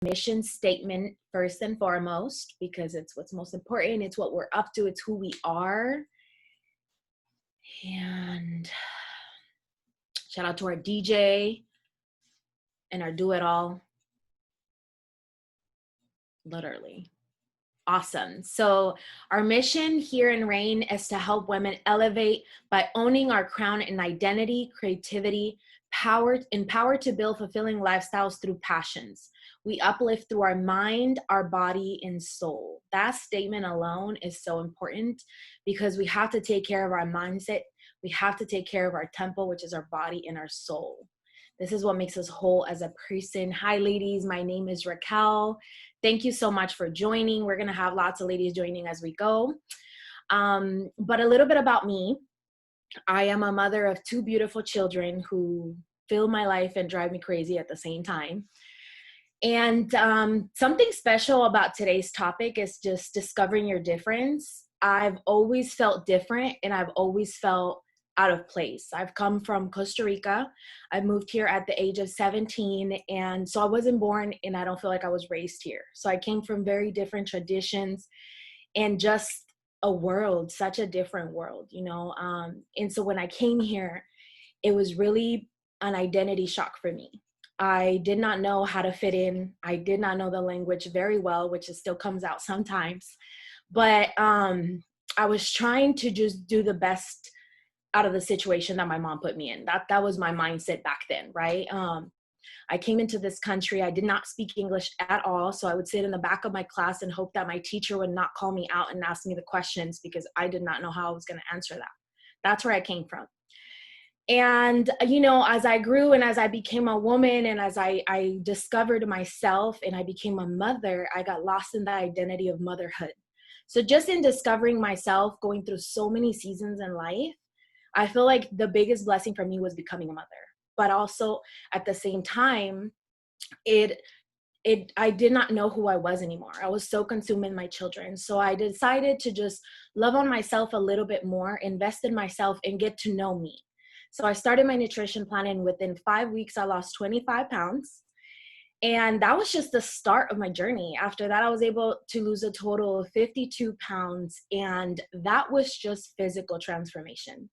mission statement first and foremost, because it's what's most important. It's what we're up to. It's who we are. And shout out to our DJ and our do it all. Literally. Awesome. So our mission here in RAIN is to help women elevate by owning our crown in identity, creativity, empowered to build fulfilling lifestyles through passions. We uplift through our mind, our body, and soul. That statement alone is so important because we have to take care of our mindset. We have to take care of our temple, which is our body and our soul. This is what makes us whole as a person. Hi, ladies. My name is Raquel. Thank you so much for joining. We're going to have lots of ladies joining as we go. But a little bit about me. I am a mother of two beautiful children who fill my life and drive me crazy at the same time. And something special about today's topic is just discovering your difference. I've always felt different and I've always felt out of place. I've come from Costa Rica. I moved here at the age of 17. And so I wasn't born and I don't feel like I was raised here. So I came from very different traditions and just a world, such a different world, you know? And so when I came here, it was really an identity shock for me. I did not know how to fit in. I did not know the language very well, which still comes out sometimes. But I was trying to just do the best out of the situation that my mom put me in. That was my mindset back then, right? I came into this country. I did not speak English at all. So I would sit in the back of my class and hope that my teacher would not call me out and ask me the questions because I did not know how I was going to answer that. That's where I came from. And, you know, as I grew and as I became a woman and as I discovered myself and I became a mother, I got lost in the identity of motherhood. So just in discovering myself, going through so many seasons in life, I feel like the biggest blessing for me was becoming a mother. But also at the same time, I did not know who I was anymore. I was so consumed in my children. So I decided to just love on myself a little bit more, invest in myself, and get to know me. So I started my nutrition plan, and within 5 weeks, I lost 25 pounds. And that was just the start of my journey. After that, I was able to lose a total of 52 pounds. And that was just physical transformation.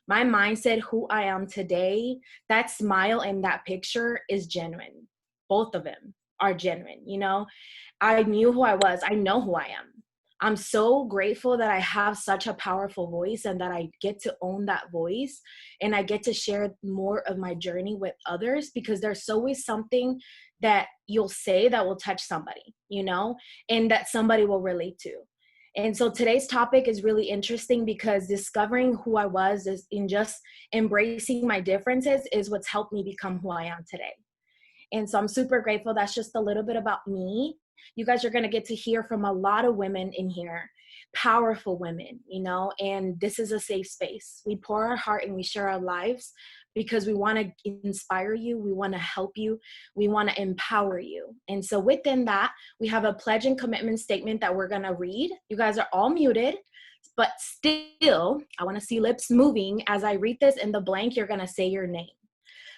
My mindset, who I am today, that smile and that picture is genuine. Both of them are genuine, you know? I knew who I was. I know who I am. I'm so grateful that I have such a powerful voice and that I get to own that voice and I get to share more of my journey with others because there's always something that you'll say that will touch somebody, you know, and that somebody will relate to. And so today's topic is really interesting because discovering who I was is in just embracing my differences is what's helped me become who I am today. And so I'm super grateful. That's just a little bit about me. You guys are going to get to hear from a lot of women in here, powerful women, you know, and this is a safe space. We pour our heart and we share our lives because we want to inspire you. We want to help you. We want to empower you. And so within that, we have a pledge and commitment statement that we're going to read. You guys are all muted, but still, I want to see lips moving. As I read this in the blank, you're going to say your name.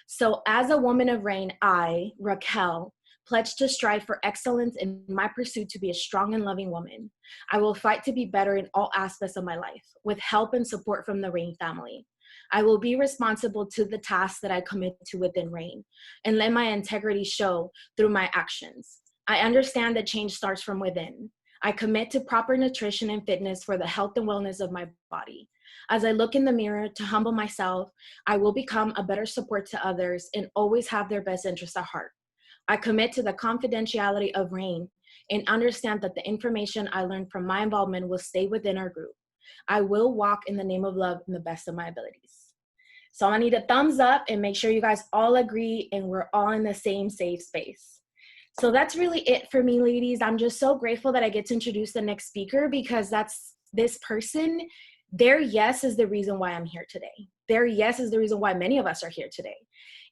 So as a woman of RAIN, I, Raquel, pledge to strive for excellence in my pursuit to be a strong and loving woman. I will fight to be better in all aspects of my life with help and support from the RAIN family. I will be responsible to the tasks that I commit to within RAIN and let my integrity show through my actions. I understand that change starts from within. I commit to proper nutrition and fitness for the health and wellness of my body. As I look in the mirror to humble myself, I will become a better support to others and always have their best interests at heart. I commit to the confidentiality of RAIN and understand that the information I learned from my involvement will stay within our group. I will walk in the name of love in the best of my abilities. So I need a thumbs up and make sure you guys all agree and we're all in the same safe space. So that's really it for me, ladies. I'm just so grateful that I get to introduce the next speaker because that's this person. Their yes is the reason why I'm here today. Their yes is the reason why many of us are here today.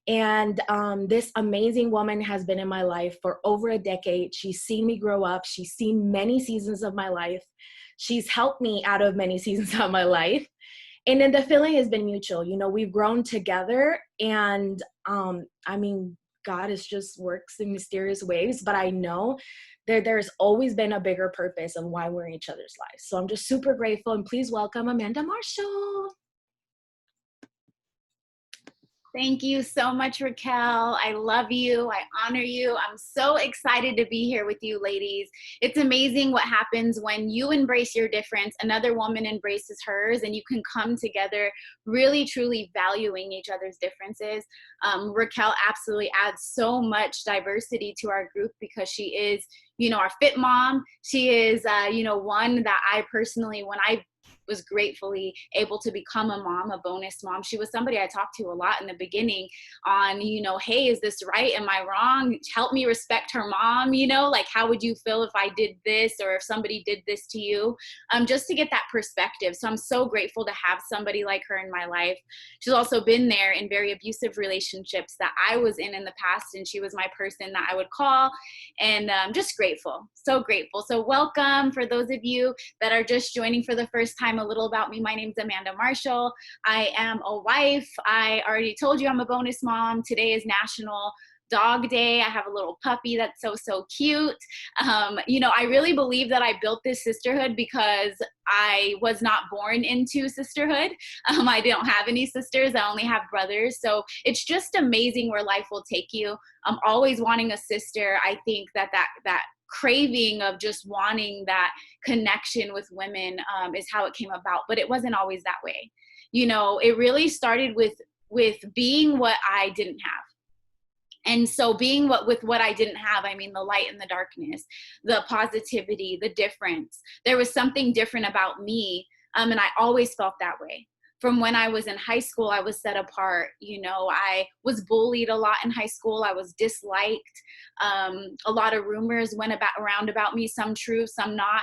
And this amazing woman has been in my life for over a decade. She's seen me grow up. She's seen many seasons of my life. She's helped me out of many seasons of my life. And then the feeling has been mutual. You know, we've grown together. And I mean, God is just works in mysterious ways, but I know there's always been a bigger purpose of why we're in each other's lives. So I'm just super grateful, and please welcome Amanda Marshall. Thank you so much, Raquel. I love you. I honor you. I'm so excited to be here with you, ladies. It's amazing what happens when you embrace your difference, another woman embraces hers, and you can come together really, truly valuing each other's differences. Raquel absolutely adds so much diversity to our group because she is, our fit mom. She is, one that I personally, when I was gratefully able to become a mom, a bonus mom. She was somebody I talked to a lot in the beginning on, hey, is this right? Am I wrong? Help me respect her mom, like how would you feel if I did this or if somebody did this to you? Just to get that perspective. So I'm so grateful to have somebody like her in my life. She's also been there in very abusive relationships that I was in the past, and she was my person that I would call, and I'm just grateful, so grateful. So welcome for those of you that are just joining for the first time. A little about me. My name's Amanda Marshall. I am a wife. I already told you I'm a bonus mom. Today is National Dog Day. I have a little puppy that's so cute. I really believe that I built this sisterhood because I was not born into sisterhood. I don't have any sisters. I only have brothers. So it's just amazing where life will take you. I'm always wanting a sister. I think that craving of just wanting that connection with women is how it came about, but it wasn't always that way. It really started with being what I didn't have. And so being with what I didn't have, I mean, the light and the darkness, the positivity, the difference. There was something different about me, and I always felt that way. From when I was in high school, I was set apart. I was bullied a lot in high school. I was disliked. A lot of rumors went around about me, some true, some not,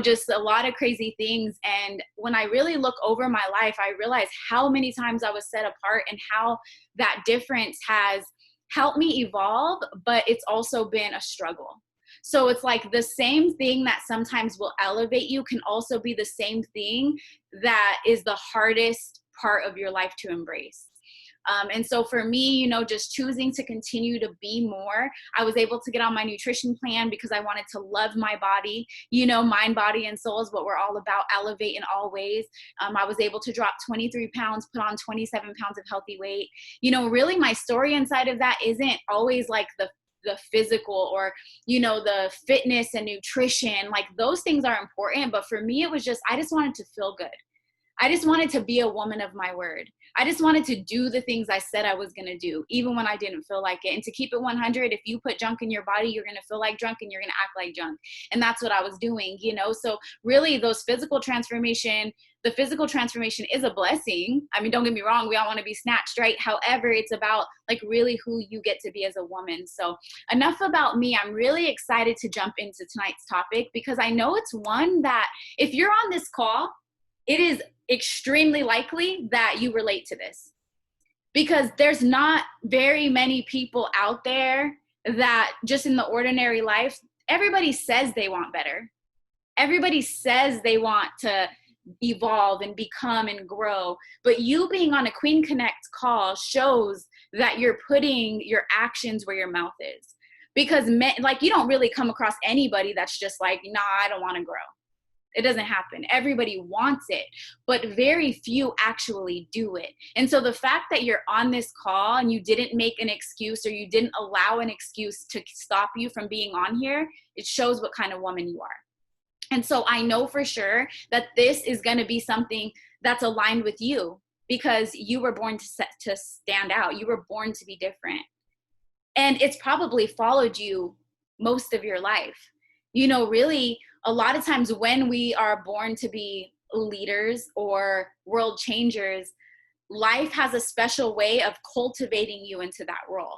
just a lot of crazy things. And when I really look over my life, I realize how many times I was set apart and how that difference has helped me evolve, but it's also been a struggle. So it's like the same thing that sometimes will elevate you can also be the same thing that is the hardest part of your life to embrace. And so for me, just choosing to continue to be more, I was able to get on my nutrition plan because I wanted to love my body, mind, body, and soul is what we're all about, elevate in all ways. I was able to drop 23 pounds, put on 27 pounds of healthy weight. Really my story inside of that isn't always like the physical or, the fitness and nutrition, like those things are important. But for me, it was I just wanted to feel good. I just wanted to be a woman of my word. I just wanted to do the things I said I was going to do, even when I didn't feel like it. And to keep it 100, if you put junk in your body, you're going to feel like junk and you're going to act like junk. And that's what I was doing, So really the physical transformation is a blessing. I mean, don't get me wrong. We all want to be snatched, right? However, it's about like really who you get to be as a woman. So enough about me. I'm really excited to jump into tonight's topic because I know it's one that if you're on this call, it is extremely likely that you relate to this because there's not very many people out there that just in the ordinary life, everybody says they want better. Everybody says they want to evolve and become and grow. But you being on a Queen Connect call shows that you're putting your actions where your mouth is. Because you don't really come across anybody that's just like, nah, I don't want to grow. It doesn't happen. Everybody wants it, but very few actually do it. And so the fact that you're on this call and you didn't make an excuse or you didn't allow an excuse to stop you from being on here, it shows what kind of woman you are. And so I know for sure that this is going to be something that's aligned with you because you were born to stand out. You were born to be different. And it's probably followed you most of your life. Really, a lot of times when we are born to be leaders or world changers, life has a special way of cultivating you into that role.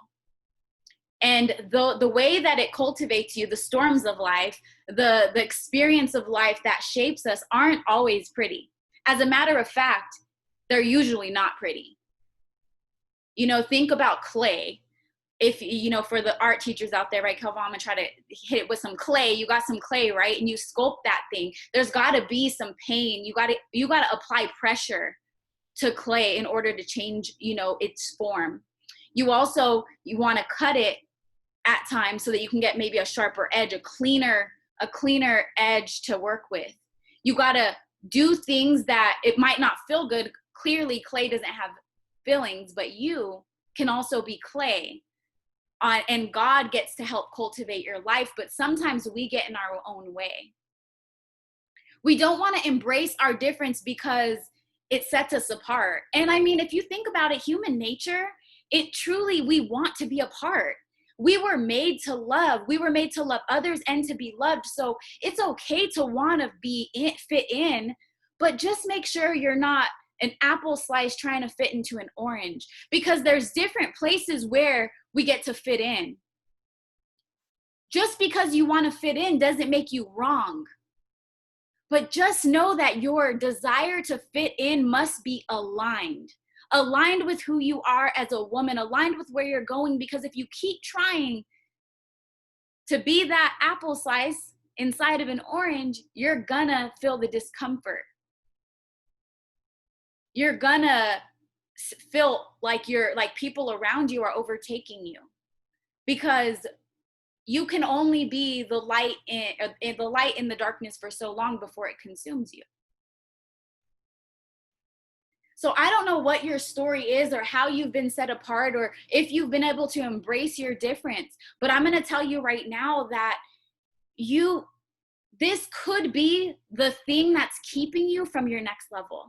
And the way that it cultivates you, the storms of life, the experience of life that shapes us aren't always pretty. As a matter of fact, they're usually not pretty. Think about clay. If, for the art teachers out there, right, Calvin, I'm gonna try to hit it with some clay. You got some clay, right? And you sculpt that thing. There's gotta be some pain. You gotta apply pressure to clay in order to change, its form. You want to cut it at times so that you can get maybe a sharper edge, a cleaner edge to work with. You got to do things that it might not feel good. Clearly, clay doesn't have feelings, but you can also be clay. And God gets to help cultivate your life, but sometimes we get in our own way. We don't want to embrace our difference because it sets us apart. And I mean, if you think about it, human nature, we want to be apart. We were made to love. We were made to love others and to be loved. So it's okay to want to fit in, but just make sure you're not an apple slice trying to fit into an orange, because there's different places where we get to fit in. Just because you want to fit in doesn't make you wrong. But just know that your desire to fit in must be aligned with who you are as a woman, aligned with where you're going. Because if you keep trying to be that apple slice inside of an orange, you're gonna feel the discomfort. You're gonna feel like people around you are overtaking you, because you can only be the light in the darkness for so long before it consumes you. So I don't know what your story is or how you've been set apart or if you've been able to embrace your difference, but I'm going to tell you right now that this could be the thing that's keeping you from your next level.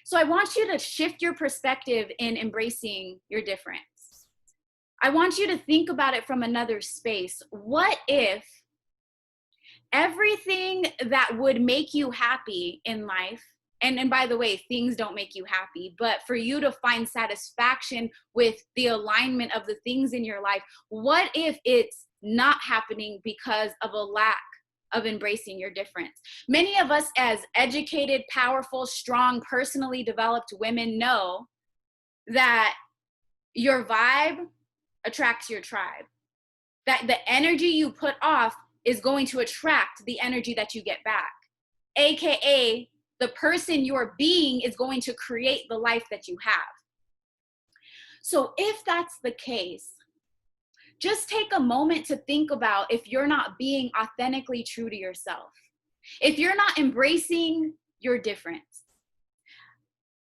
So I want you to shift your perspective in embracing your difference. I want you to think about it from another space. What if everything that would make you happy in life, and by the way, things don't make you happy, but for you to find satisfaction with the alignment of the things in your life, what if it's not happening because of a lack of embracing your difference? Many of us as educated, powerful, strong, personally developed women know that your vibe attracts your tribe. That the energy you put off is going to attract the energy that you get back. AKA, the person you're being is going to create the life that you have. So if that's the case, just take a moment to think about if you're not being authentically true to yourself. If you're not embracing your difference.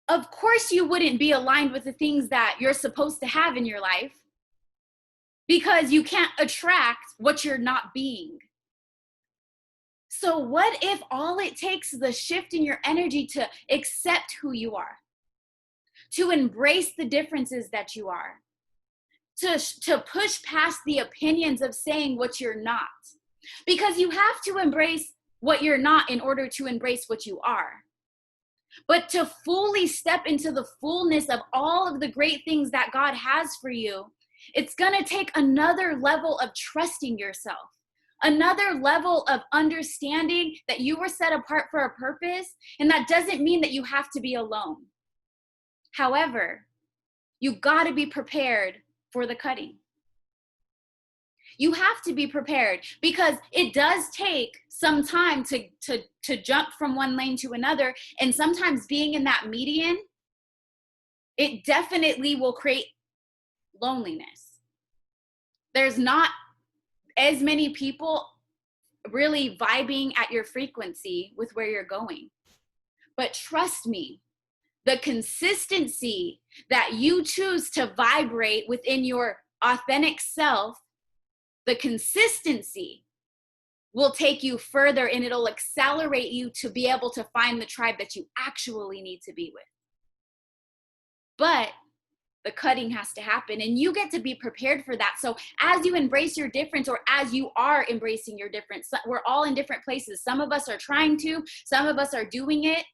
Of course you wouldn't be aligned with the things that you're supposed to have in your life, because you can't attract what you're not being. So what if all it takes is a shift in your energy to accept who you are, to embrace the differences that you are, to push past the opinions of saying what you're not? Because you have to embrace what you're not in order to embrace what you are. But to fully step into the fullness of all of the great things that God has for you, it's going to take another level of trusting yourself, another level of understanding that you were set apart for a purpose, and that doesn't mean that you have to be alone. However, you got to be prepared for the cutting. You have to be prepared, because it does take some time to jump from one lane to another, and sometimes being in that median, it definitely will create loneliness. There's not as many people really vibing at your frequency with where you're going. But trust me, the consistency that you choose to vibrate within your authentic self, the consistency will take you further, and it'll accelerate you to be able to find the tribe that you actually need to be with. But the cutting has to happen, and you get to be prepared for that. So as you embrace your difference, or as you are embracing your difference, we're all in different places. Some of us are trying to, some of us are doing it.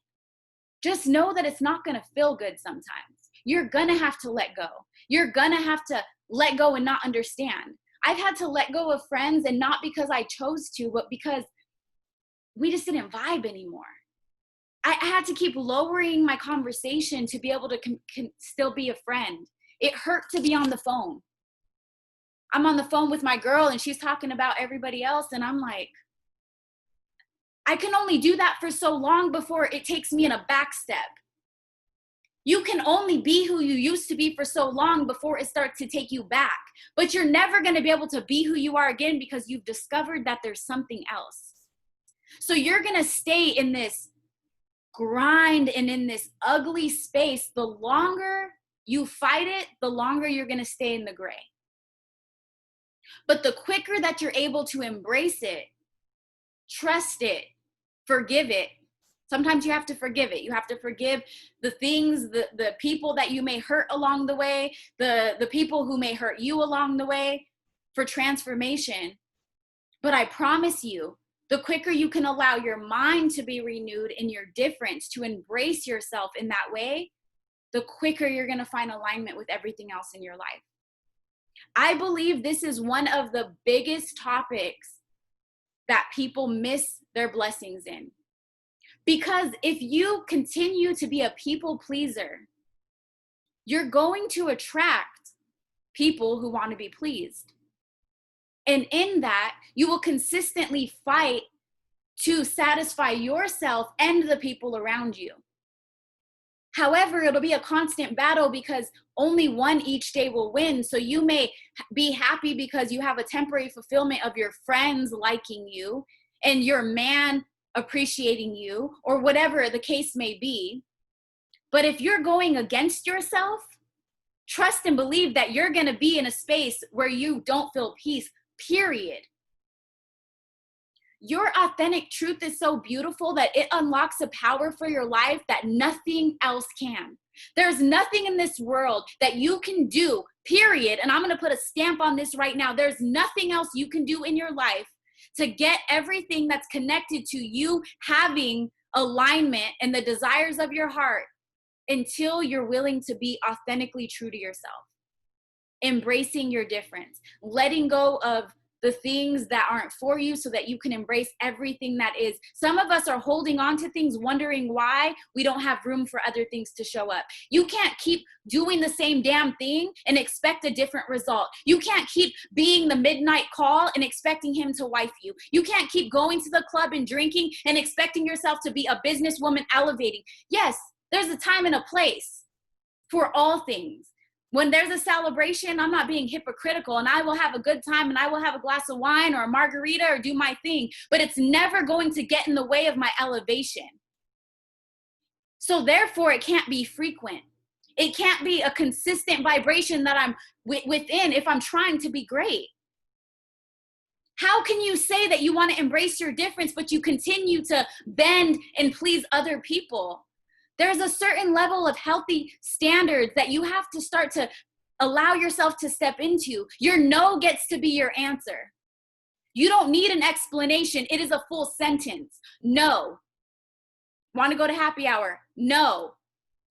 Just know that it's not going to feel good sometimes. You're going to have to let go. You're going to have to let go and not understand. I've had to let go of friends, and not because I chose to, but because we just didn't vibe anymore. I had to keep lowering my conversation to be able to still be a friend. It hurt to be on the phone. I'm on the phone with my girl and she's talking about everybody else, and I'm like, I can only do that for so long before it takes me in a back step. You can only be who you used to be for so long before it starts to take you back. But you're never going to be able to be who you are again because you've discovered that there's something else. So you're going to stay in this grind and in this ugly space. The longer you fight it, the longer you're going to stay in the gray. But the quicker that you're able to embrace it, trust it, forgive it. Sometimes you have to forgive it. You have to forgive the things, the people that you may hurt along the way, the people who may hurt you along the way for transformation. But I promise you, the quicker you can allow your mind to be renewed in your difference, to embrace yourself in that way, the quicker you're going to find alignment with everything else in your life. I believe this is one of the biggest topics that people miss their blessings in. Because if you continue to be a people pleaser, you're going to attract people who want to be pleased. And in that, you will consistently fight to satisfy yourself and the people around you. However, it'll be a constant battle because only one each day will win. So you may be happy because you have a temporary fulfillment of your friends liking you and your man appreciating you, or whatever the case may be. But if you're going against yourself, trust and believe that you're going to be in a space where you don't feel peace, period. Your authentic truth is so beautiful that it unlocks a power for your life that nothing else can. There's nothing in this world that you can do, period. And I'm going to put a stamp on this right now. There's nothing else you can do in your life to get everything that's connected to you having alignment and the desires of your heart until you're willing to be authentically true to yourself. Embracing your difference, letting go of the things that aren't for you so that you can embrace everything that is. Some of us are holding on to things, wondering why we don't have room for other things to show up. You can't keep doing the same damn thing and expect a different result. You can't keep being the midnight call and expecting him to wife you. You can't keep going to the club and drinking and expecting yourself to be a businesswoman elevating. Yes, there's a time and a place for all things. When there's a celebration, I'm not being hypocritical, and I will have a good time and I will have a glass of wine or a margarita or do my thing, but it's never going to get in the way of my elevation. So therefore, it can't be frequent. It can't be a consistent vibration that I'm within if I'm trying to be great. How can you say that you want to embrace your difference, but you continue to bend and please other people? There's a certain level of healthy standards that you have to start to allow yourself to step into. Your no gets to be your answer. You don't need an explanation. It is a full sentence. No. Want to go to happy hour? No.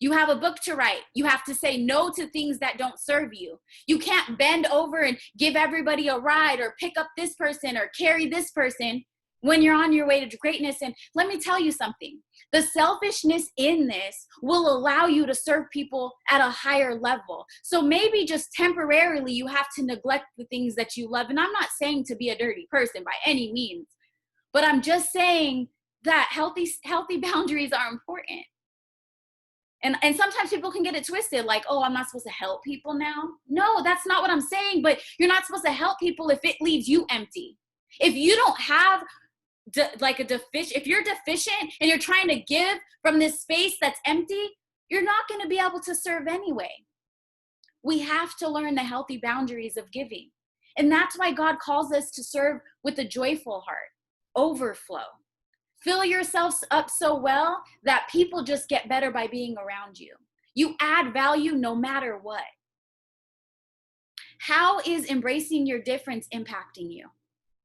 You have a book to write. You have to say no to things that don't serve you. You can't bend over and give everybody a ride or pick up this person or carry this person when you're on your way to greatness. And let me tell you something. The selfishness in this will allow you to serve people at a higher level. So maybe just temporarily you have to neglect the things that you love. And I'm not saying to be a dirty person by any means, but I'm just saying that healthy boundaries are important. And sometimes people can get it twisted, like, oh, I'm not supposed to help people now. No, that's not what I'm saying. But you're not supposed to help people if it leaves you empty. If you don't have if you're deficient and you're trying to give from this space that's empty, you're not going to be able to serve anyway. We have to learn the healthy boundaries of giving. And that's why God calls us to serve with a joyful heart, overflow. Fill yourselves up so well that people just get better by being around you. You add value no matter what. How is embracing your difference impacting you?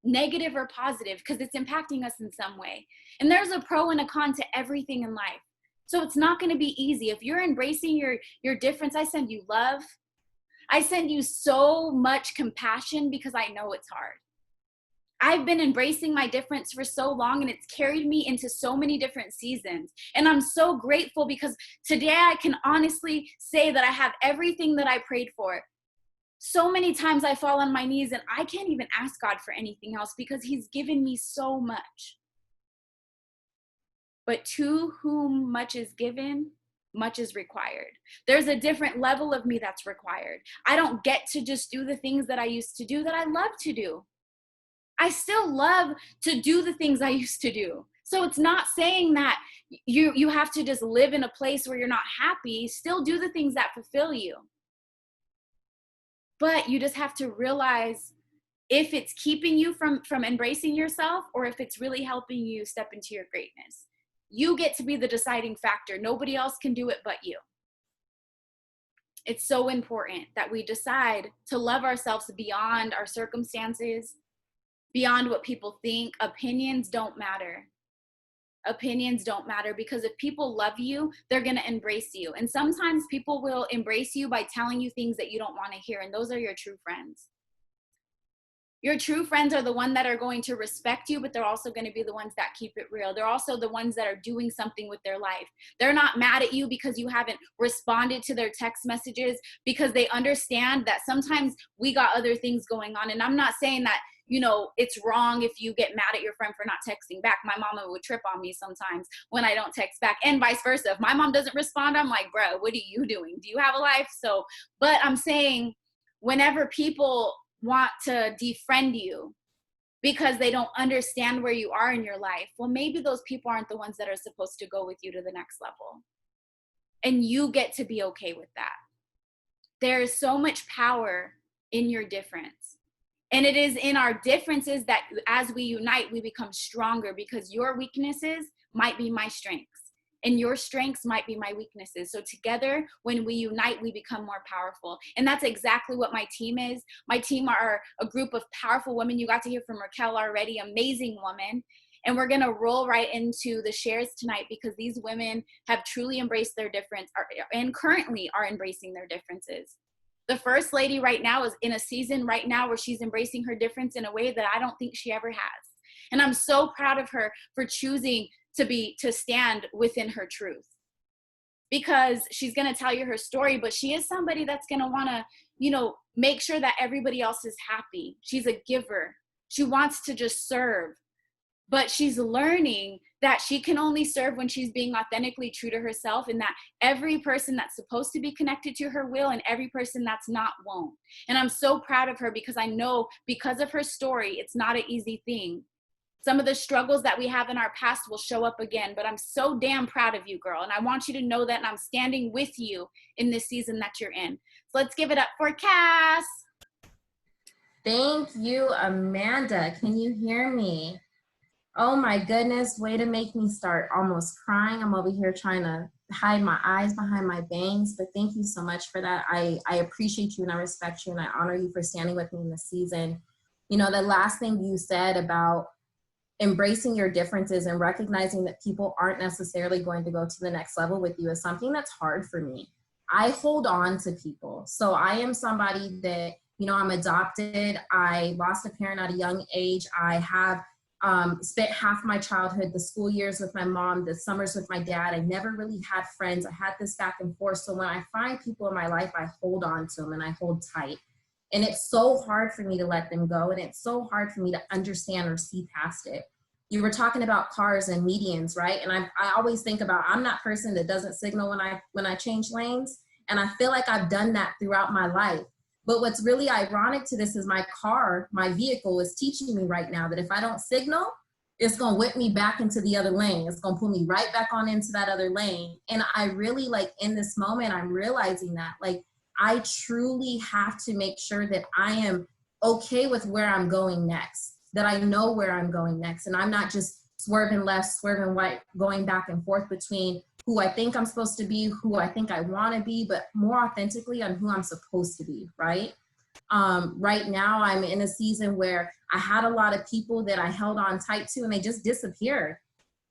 Negative or positive, because it's impacting us in some way. And there's a pro and a con to everything in life. So it's not going to be easy. If you're embracing your difference, I send you love. I send you so much compassion because I know it's hard. I've been embracing my difference for so long, and it's carried me into so many different seasons. And I'm so grateful because today I can honestly say that I have everything that I prayed for. So many times I fall on my knees and I can't even ask God for anything else because he's given me so much. But to whom much is given, much is required. There's a different level of me that's required. I don't get to just do the things that I used to do that I love to do. I still love to do the things I used to do. So it's not saying that you have to just live in a place where you're not happy. Still do the things that fulfill you. But you just have to realize if it's keeping you from embracing yourself, or if it's really helping you step into your greatness. You get to be the deciding factor. Nobody else can do it but you. It's so important that we decide to love ourselves beyond our circumstances, beyond what people think. Opinions don't matter. Opinions don't matter, because if people love you, they're going to embrace you. And sometimes people will embrace you by telling you things that you don't want to hear. And those are your true friends. Your true friends are the ones that are going to respect you, but they're also going to be the ones that keep it real. They're also the ones that are doing something with their life. They're not mad at you because you haven't responded to their text messages, because they understand that sometimes we got other things going on. And I'm not saying that, you know, it's wrong if you get mad at your friend for not texting back. My mama would trip on me sometimes when I don't text back, and vice versa. If my mom doesn't respond, I'm like, bro, what are you doing? Do you have a life? So, but I'm saying, whenever people want to defriend you because they don't understand where you are in your life, well, maybe those people aren't the ones that are supposed to go with you to the next level. And you get to be okay with that. There is so much power in your difference. And it is in our differences that as we unite, we become stronger, because your weaknesses might be my strengths and your strengths might be my weaknesses. So together, when we unite, we become more powerful. And that's exactly what my team is. My team are a group of powerful women. You got to hear from Raquel already, amazing woman. And we're going to roll right into the shares tonight, because these women have truly embraced their difference and currently are embracing their differences. The first lady right now is in a season right now where she's embracing her difference in a way that I don't think she ever has. And I'm so proud of her for choosing to stand within her truth, because she's going to tell you her story, but she is somebody that's going to want to, you know, make sure that everybody else is happy. She's a giver. She wants to just serve, but she's learning that she can only serve when she's being authentically true to herself, and that every person that's supposed to be connected to her will, and every person that's not won't. And I'm so proud of her, because I know because of her story, it's not an easy thing. Some of the struggles that we have in our past will show up again, but I'm so damn proud of you, girl. And I want you to know that, and I'm standing with you in this season that you're in. So let's give it up for Cass. Thank you, Amanda. Can you hear me? Oh my goodness, way to make me start almost crying. I'm over here trying to hide my eyes behind my bangs, but thank you so much for that. I appreciate you and I respect you and I honor you for standing with me in this season. You know, the last thing you said about embracing your differences and recognizing that people aren't necessarily going to go to the next level with you is something that's hard for me. I hold on to people. So I am somebody that, you know, I'm adopted. I lost a parent at a young age. I have spent half my childhood, the school years with my mom, the summers with my dad. I never really had friends. I had this back and forth. So when I find people in my life, I hold on to them and I hold tight. And it's so hard for me to let them go. And it's so hard for me to understand or see past it. You were talking about cars and medians, right? And I always think about, I'm that person that doesn't signal when I change lanes. And I feel like I've done that throughout my life. But what's really ironic to this is my car, my vehicle is teaching me right now that if I don't signal, it's going to whip me back into the other lane. It's going to pull me right back on into that other lane. And I really, like, in this moment, I'm realizing that, like, I truly have to make sure that I am okay with where I'm going next, that I know where I'm going next. And I'm not just swerving left, swerving right, going back and forth between who I think I'm supposed to be, who I think I want to be, but more authentically on who I'm supposed to be, right? Right now, I'm in a season where I had a lot of people that I held on tight to and they just disappeared.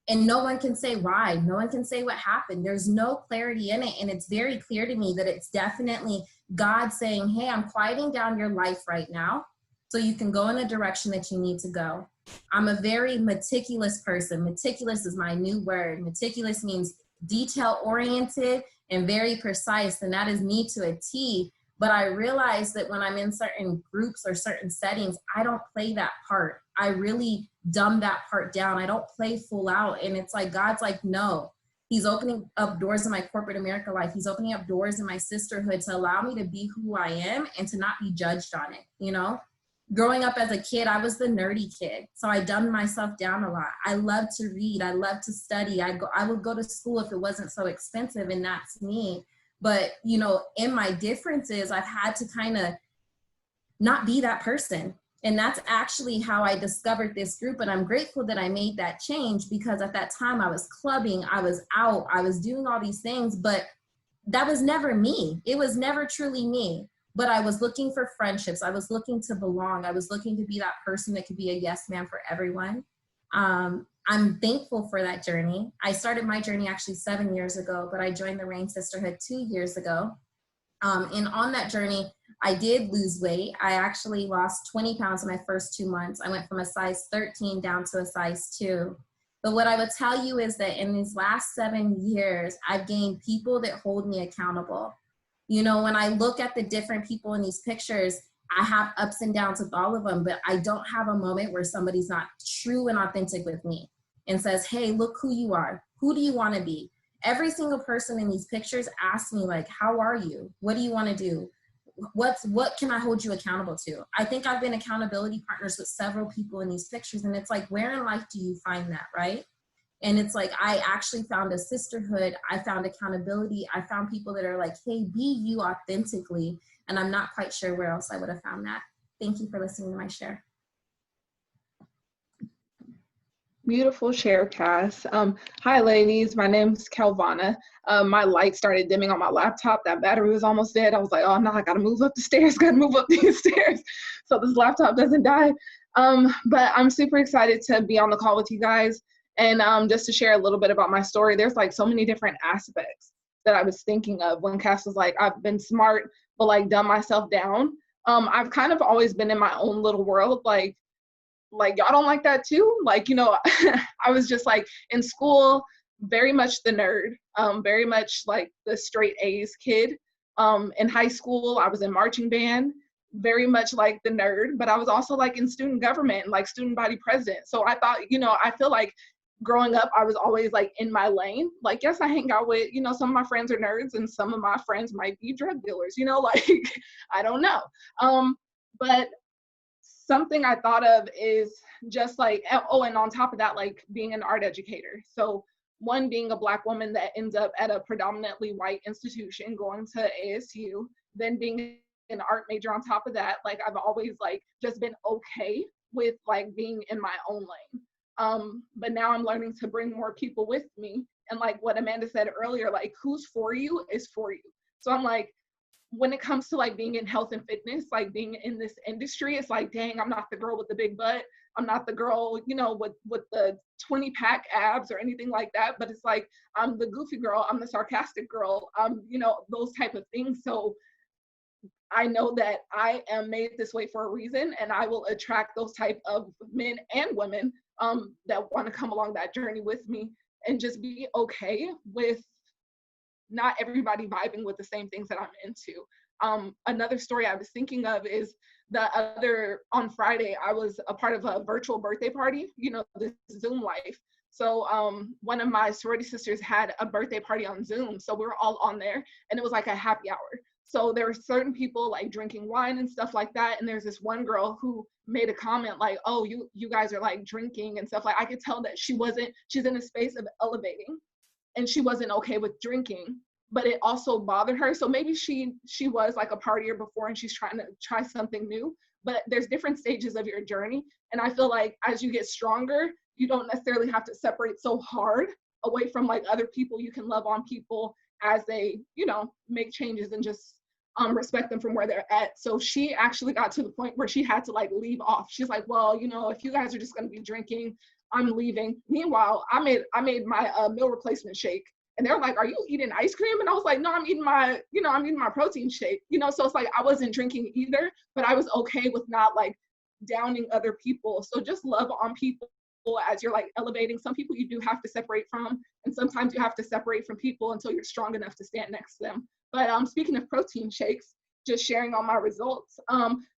And no one can say why. No one can say what happened. There's no clarity in it. And it's very clear to me that it's definitely God saying, hey, I'm quieting down your life right now so you can go in the direction that you need to go. I'm a very meticulous person. Meticulous is my new word. Meticulous means detail-oriented and very precise, and that is me to a T. But I realize that when I'm in certain groups or certain settings, I don't play that part. I really dumb that part down. I don't play full out. And it's like, God's like, no. He's opening up doors in my corporate America life. He's opening up doors in my sisterhood to allow me to be who I am and to not be judged on it, you know? Growing up as a kid, I was the nerdy kid. So I dumbed myself down a lot. I love to read. I love to study. I would go to school if it wasn't so expensive, and that's me. But, you know, in my differences, I've had to kind of not be that person. And that's actually how I discovered this group. And I'm grateful that I made that change, because at that time I was clubbing, I was out, I was doing all these things, but that was never me. It was never truly me. But I was looking for friendships. I was looking to belong. I was looking to be that person that could be a yes man for everyone. I'm thankful for that journey. I started my journey actually 7 years ago, but I joined the Rain Sisterhood 2 years ago. And on that journey, I did lose weight. I actually lost 20 pounds in my first 2 months. I went from a size 13 down to a size 2. But what I would tell you is that in these last 7 years, I've gained people that hold me accountable. You know, when I look at the different people in these pictures, I have ups and downs with all of them, but I don't have a moment where somebody's not true and authentic with me and says, hey, look who you are. Who do you want to be? Every single person in these pictures asks me, like, how are you? What do you want to do? What can I hold you accountable to? I think I've been accountability partners with several people in these pictures, and it's like, where in life do you find that, right? And it's like, I actually found a sisterhood. I found accountability. I found people that are like, hey, be you authentically. And I'm not quite sure where else I would have found that. Thank you for listening to my share. Beautiful share, Cass. Hi, ladies. My name's Calvana. My light started dimming on my laptop. That battery was almost dead. I was like, oh, no, I got to move up the stairs. Got to move up these stairs so this laptop doesn't die. But I'm super excited to be on the call with you guys. And just to share a little bit about my story, there's like so many different aspects that I was thinking of when Cass was like, I've been smart, but like dumb myself down. I've kind of always been in my own little world, like y'all don't like that too? Like, you know, I was just like in school, very much the nerd, very much like the straight A's kid. In high school, I was in marching band, very much like the nerd, but I was also like in student government, like student body president. So I thought, you know, I feel like growing up, I was always like in my lane. Like, yes, I hang out with, you know, some of my friends are nerds and some of my friends might be drug dealers, you know, like, I don't know. But something I thought of is just like, oh, and on top of that, like being an art educator. So one, being a Black woman that ends up at a predominantly white institution going to ASU, then being an art major on top of that, like I've always like just been okay with like being in my own lane. But now I'm learning to bring more people with me. And like what Amanda said earlier, like who's for you is for you. So I'm like, when it comes to like being in health and fitness, like being in this industry, it's like, dang, I'm not the girl with the big butt. I'm not the girl, you know, with the 20-pack abs or anything like that. But it's like, I'm the goofy girl. I'm the sarcastic girl. You know, those type of things. So I know that I am made this way for a reason, and I will attract those type of men and women that want to come along that journey with me, and just be okay with not everybody vibing with the same things that I'm into. Another story I was thinking of is on Friday, I was a part of a virtual birthday party, you know, this Zoom life. So one of my sorority sisters had a birthday party on Zoom. So we were all on there, and it was like a happy hour. So there were certain people like drinking wine and stuff like that. And there's this one girl who made a comment like, oh, you guys are like drinking and stuff. Like I could tell that she's in a space of elevating, and she wasn't okay with drinking, but it also bothered her. So maybe she was like a partier before and she's trying to try something new, but there's different stages of your journey. And I feel like as you get stronger, you don't necessarily have to separate so hard away from like other people. You can love on people as they, you know, make changes and just respect them from where they're at. So she actually got to the point where she had to like leave off. She's like, well, you know, if you guys are just going to be drinking, I'm leaving. Meanwhile, I made my meal replacement shake, and they're like, are you eating ice cream? And I was like, no, I'm eating my protein shake, you know? So it's like, I wasn't drinking either, but I was okay with not like downing other people. So just love on people as you're like elevating. Some people you do have to separate from, and sometimes you have to separate from people until you're strong enough to stand next to them. But speaking of protein shakes, just sharing all my results.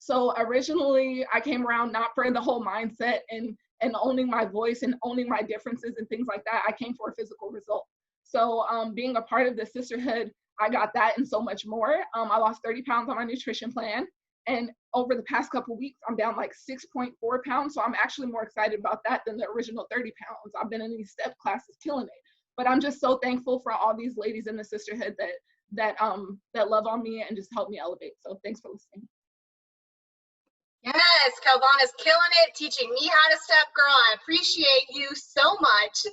So originally I came around not for the whole mindset and owning my voice and owning my differences and things like that. I came for a physical result. So being a part of the sisterhood, I got that and so much more. I lost 30 pounds on my nutrition plan. And over the past couple weeks, I'm down like 6.4 pounds. So I'm actually more excited about that than the original 30 pounds. I've been in these step classes killing it. But I'm just so thankful for all these ladies in the sisterhood that love on me and just help me elevate. So thanks for listening. Yes, Calvana's killing it, teaching me how to step, girl. I appreciate you so much.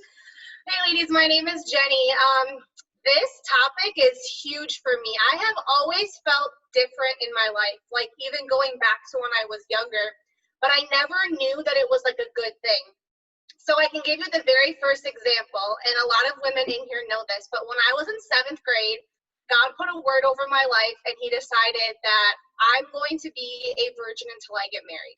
Hey, ladies, my name is Jenny. This topic is huge for me. I have always felt different in my life, like even going back to when I was younger, but I never knew that it was like a good thing. So I can give you the very first example, and a lot of women in here know this, but when I was in 7th grade, God put a word over my life, and he decided that I'm going to be a virgin until I get married.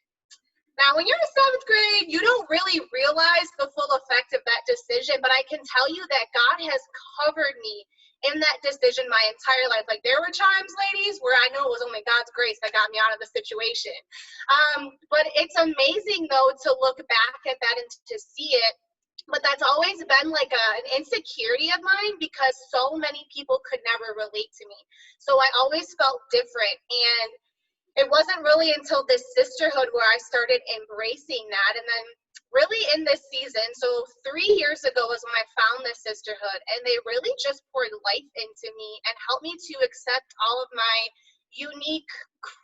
Now, when you're in 7th grade, you don't really realize the full effect of that decision, but I can tell you that God has covered me in that decision my entire life. Like, there were times, ladies, where I know it was only God's grace that got me out of the situation. But it's amazing, though, to look back at that and to see it. But that's always been like an insecurity of mine because so many people could never relate to me. So I always felt different. And it wasn't really until this sisterhood where I started embracing that. And then really in this season, so 3 years ago is when I found this sisterhood, and they really just poured life into me and helped me to accept all of my unique,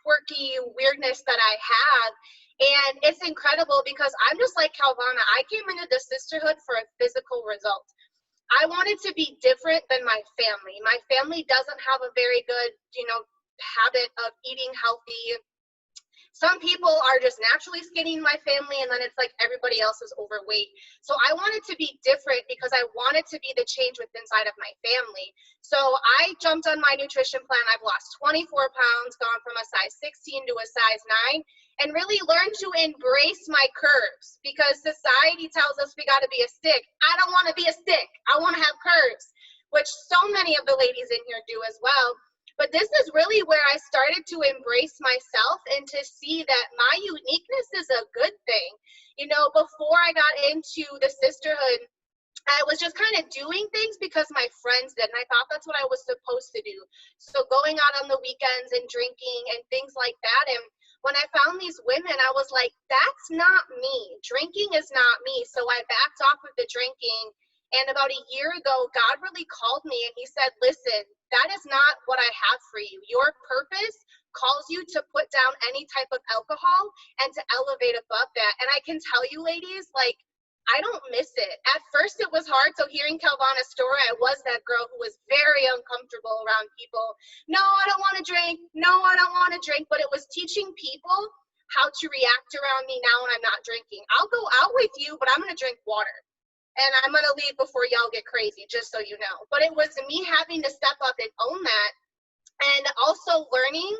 quirky weirdness that I have. And it's incredible because I'm just like Calvana. I came into the sisterhood for a physical result. I wanted to be different than my family. My family doesn't have a very good, habit of eating healthy. Some people are just naturally skinny in my family, and then it's like everybody else is overweight. So I wanted to be different because I wanted to be the change within inside of my family. So I jumped on my nutrition plan. I've lost 24 pounds, gone from a size 16 to a size 9, and really learned to embrace my curves because society tells us we got to be a stick. I don't want to be a stick. I want to have curves, which so many of the ladies in here do as well. But this is really where I started to embrace myself and to see that my uniqueness is a good thing. Before I got into the sisterhood, I was just kind of doing things because my friends did, and I thought that's what I was supposed to do. So going out on the weekends and drinking and things like that. And when I found these women, I was like, that's not me. Drinking is not me. So I backed off of the drinking. And about a year ago, God really called me and he said, listen, that is not what I have for you. Your purpose calls you to put down any type of alcohol and to elevate above that. And I can tell you, ladies, like, I don't miss it. At first, it was hard. So hearing Calvana's story, I was that girl who was very uncomfortable around people. No, I don't want to drink. No, I don't want to drink. But it was teaching people how to react around me now when I'm not drinking. I'll go out with you, but I'm going to drink water. And I'm going to leave before y'all get crazy, just so you know. But it was me having to step up and own that. And also learning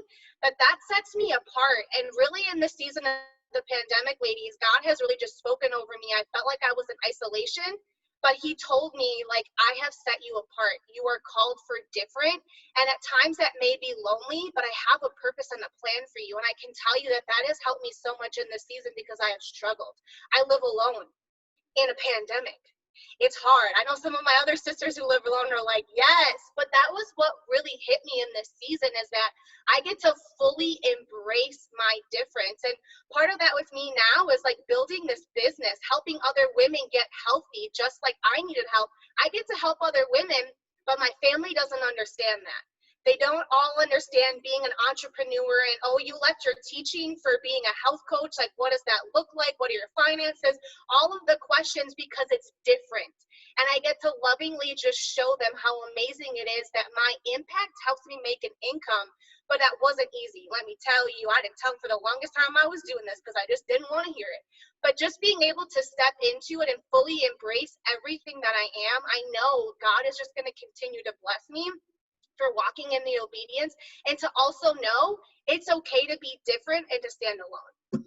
that sets me apart. And really in the season of the pandemic, ladies, God has really just spoken over me. I felt like I was in isolation, but he told me, like, I have set you apart. You are called for different. And at times that may be lonely, but I have a purpose and a plan for you. And I can tell you that has helped me so much in this season because I have struggled. I live alone in a pandemic. It's hard. I know some of my other sisters who live alone are like, yes, but that was what really hit me in this season is that I get to fully embrace my difference. And part of that with me now is like building this business, helping other women get healthy, just like I needed help. I get to help other women, but my family doesn't understand that. They don't all understand being an entrepreneur and, oh, you left your teaching for being a health coach. Like, what does that look like? What are your finances? All of the questions because it's different. And I get to lovingly just show them how amazing it is that my impact helps me make an income. But that wasn't easy. Let me tell you, I didn't tell them for the longest time I was doing this because I just didn't want to hear it. But just being able to step into it and fully embrace everything that I am, I know God is just going to continue to bless me for walking in the obedience and to also know it's okay to be different and to stand alone.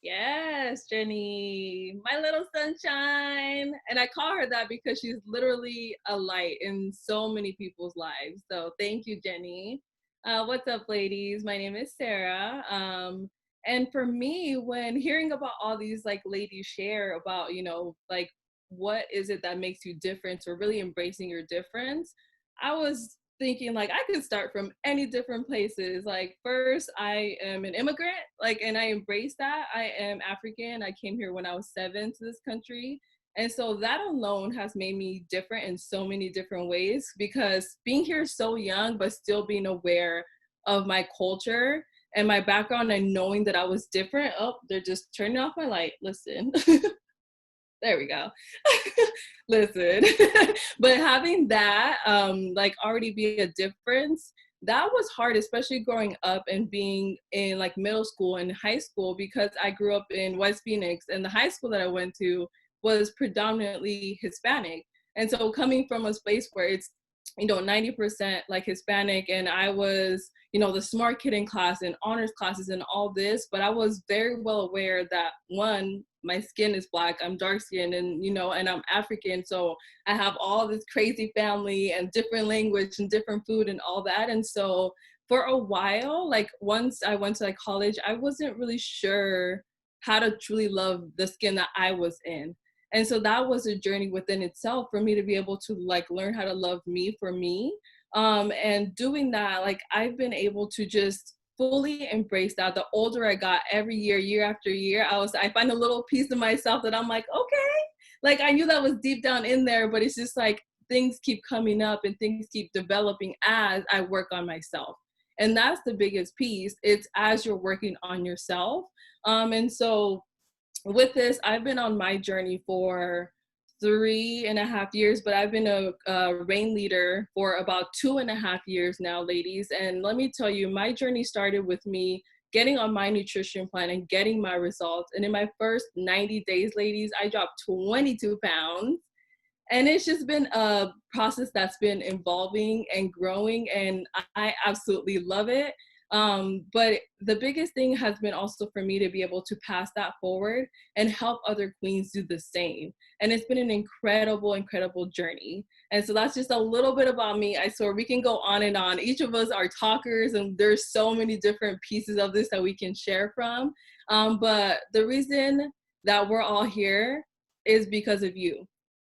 Yes, Jenny, my little sunshine. And I call her that because she's literally a light in so many people's lives. So thank you, Jenny. What's up, ladies? My name is Sarah. And for me, when hearing about all these like ladies share about, like what is it that makes you different, or really embracing your difference, I was thinking like I could start from any different places. Like first, I am an immigrant, like, and I embrace that. I am African. I came here when I was 7 to this country. And so that alone has made me different in so many different ways, because being here so young, but still being aware of my culture and my background and knowing that I was different. Oh, they're just turning off my light. Listen. There we go. Listen. But having that, like already be a difference, that was hard, especially growing up and being in like middle school and high school, because I grew up in West Phoenix, and the high school that I went to was predominantly Hispanic. And so coming from a space where it's, 90% like Hispanic, and I was, the smart kid in class and honors classes and all this, but I was very well aware that, one, my skin is Black, I'm dark skinned, and, and I'm African. So I have all this crazy family and different language and different food and all that. And so for a while, like once I went to like college, I wasn't really sure how to truly love the skin that I was in. And so that was a journey within itself for me to be able to like learn how to love me for me. And doing that, like I've been able to just fully embrace that. The older I got, every year after year, I find a little piece of myself that I'm like, okay, like I knew that was deep down in there, but it's just like things keep coming up and things keep developing as I work on myself. And that's the biggest piece. It's as you're working on yourself. And so with this, I've been on my journey for 3.5 years, but I've been a RAIN leader for about 2.5 years now, ladies. And let me tell you, my journey started with me getting on my nutrition plan and getting my results. And in my first 90 days, ladies, I dropped 22 pounds. And it's just been a process that's been evolving and growing, and I absolutely love it. But the biggest thing has been also for me to be able to pass that forward and help other queens do the same. And it's been an incredible journey. And so that's just a little bit about me. I swear we can go on and on. Each of us are talkers, and there's so many different pieces of this that we can share from. But the reason that we're all here is because of you.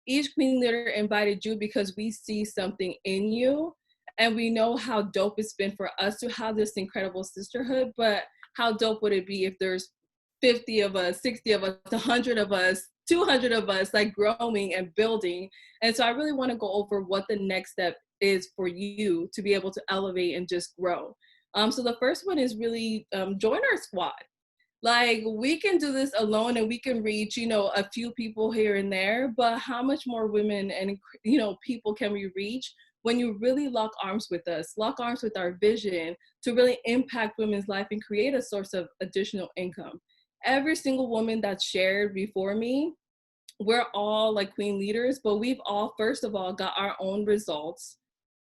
Each queen leader invited you because we see something in you. And we know how dope it's been for us to have this incredible sisterhood, but how dope would it be if there's 50 of us, 60 of us, 100 of us, 200 of us, like growing and building. And so I really want to go over what the next step is for you to be able to elevate and just grow. So the first one is really join our squad. Like we can do this alone and we can reach, a few people here and there, but how much more women and, people can we reach when you really lock arms with us, lock arms with our vision to really impact women's life and create a source of additional income. Every single woman that's shared before me, we're all like queen leaders, but we've all, first of all, got our own results.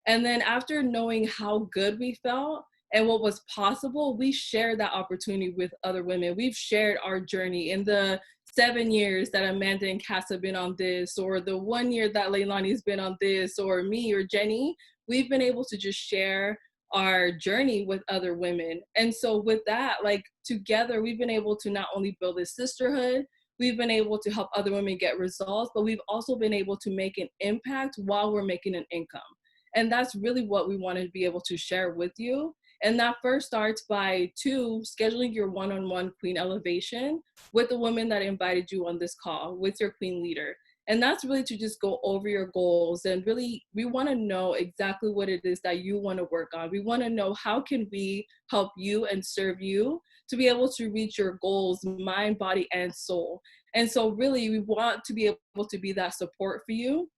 And then after knowing how good we felt and what was possible, we shared that opportunity with other women. We've shared our journey in the 7 years that Amanda and Cass have been on this, or the 1 year that Leilani's been on this, or me or Jenny. We've been able to just share our journey with other women. And so with that, like together, we've been able to not only build a sisterhood, we've been able to help other women get results, but we've also been able to make an impact while we're making an income. And that's really what we want to be able to share with you. And that first starts by scheduling your one-on-one queen elevation with the woman that invited you on this call, with your queen leader. And that's really to just go over your goals. And really, we want to know exactly what it is that you want to work on. We want to know how can we help you and serve you to be able to reach your goals, mind, body, and soul. And so really, we want to be able to be that support for you.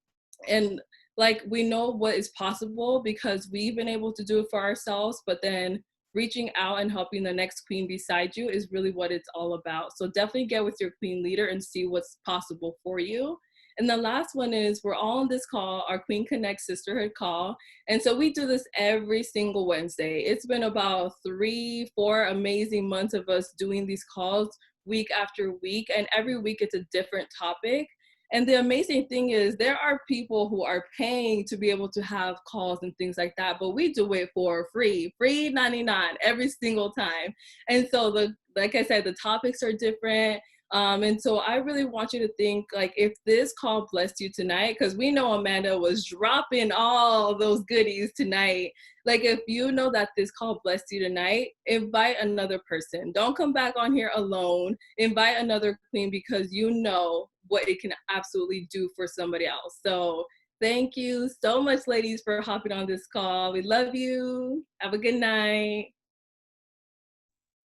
And like, we know what is possible because we've been able to do it for ourselves, but then reaching out and helping the next queen beside you is really what it's all about. So definitely get with your queen leader and see what's possible for you. And the last one is we're all on this call, our Queen Connect Sisterhood call. And so we do this every single Wednesday. It's been about 3-4 amazing months of us doing these calls week after week. And every week it's a different topic. And the amazing thing is there are people who are paying to be able to have calls and things like that, but we do it for free 99 every single time. And so like I said, the topics are different. And so I really want you to think, like, if this call blessed you tonight, because we know Amanda was dropping all those goodies tonight. Like, if you know that this call blessed you tonight, invite another person. Don't come back on here alone. Invite another queen, because you know what it can absolutely do for somebody else. So thank you so much, ladies, for hopping on this call. We love you. Have a good night.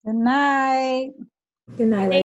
Good night. Good night, ladies.